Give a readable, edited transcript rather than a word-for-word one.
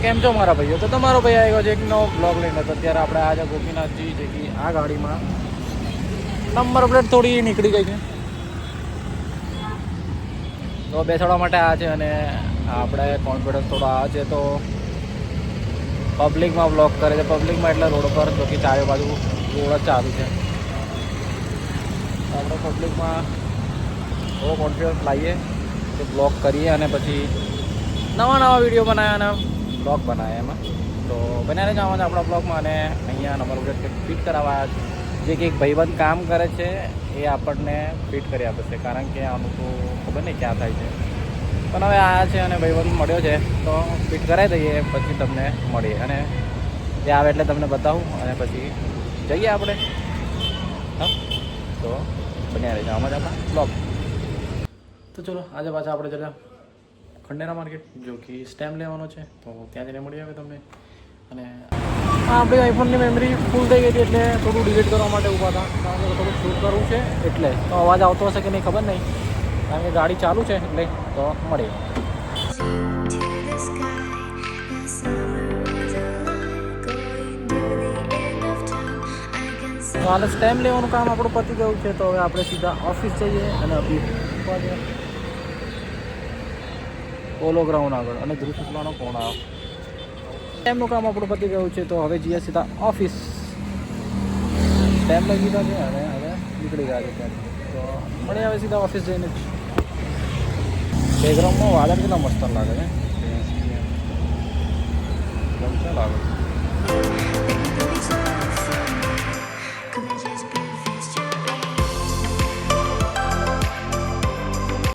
કેમ છો મારા ભાઈઓ? તો તમારો ભાઈ આવ્યો છે એક નવો બ્લોગ લઈને. તો અત્યારે આપણે આજે ગોપીનાથજી જે કે આ ગાડીમાં નંબર પ્લેટ થોડી નીકળી ગઈ છે તો બેસાડવા માટે આ છે. અને આપણે કોન્ફિડન્સ થોડો આવે છે તો પબ્લિકમાં બ્લોગ કરે છે. પબ્લિકમાં એટલે રોડ પર જો કે ચારે બાજુ રોડ જ ચાલુ છે. આપણે પબ્લિકમાં બહુ કોન્ફિડન્સ લાવીએ કે બ્લોગ કરીએ અને પછી નવા વિડીયો બનાવ્યા અને બ્લોગ બનાવ્યા એમાં. તો બનાવીને જવાનું આપણા બ્લોગમાં. અને અહીંયા નંબર પ્લેટ ફિટ કરાવવા જે કે એક ભાઈબંધ કામ કરે છે એ આપણને ફિટ કરી આપે છે. કારણ કે આનું તો ખબર નહીં ક્યાં થાય છે, પણ હવે આવ્યા છે અને ભાઈબંધ મળ્યો છે તો ફિટ કરાવી દઈએ. પછી તમને મળીએ અને જે આવે એટલે તમને બતાવું અને પછી જઈએ આપણે. હા, તો બન્યા રહેજો આમાં જ આપણા બ્લોગ. તો ચલો આજે પાછા આપણે જરા ખંડેરા માર્કેટ જો કે સ્ટેમ્પ લેવાનો છે તો ત્યાં જઈને મળી આવે તમને. અને આપણી આઈફોનની મેમરી ફૂલ થઈ ગઈ હતી એટલે થોડું ડિલીટ કરવા માટે ઊભા હતા. કારણ કે થોડું શૂટ કરવું છે એટલે. તો અવાજ આવતો હશે કે નહીં ખબર નહીં, કારણ કે ગાડી ચાલુ છે એટલે. તો મળીએ. તો હાલ સ્ટેમ્પ લેવાનું કામ આપણું પતી ગયું છે તો હવે આપણે સીધા ઓફિસ જઈએ અને પોલો ગ્રાઉન્ડ આગળ અને ધ્રુવ શુક્લાનો ફોન આવ્યો. સ્ટેમ્પનું કામ આપણું પતી ગયું છે તો હવે જઈએ સીધા ઓફિસ. સ્ટેમ્પ લઈ લીધા છે અને હવે નીકળી ગયા છે ત્યાં. તો મળી આવે સીધા ઓફિસ જઈને જ. બેકગ્રાઉન્ડમાં વાદળ કેટલા મસ્ત લાગે છે. ગમતા લાગે છે.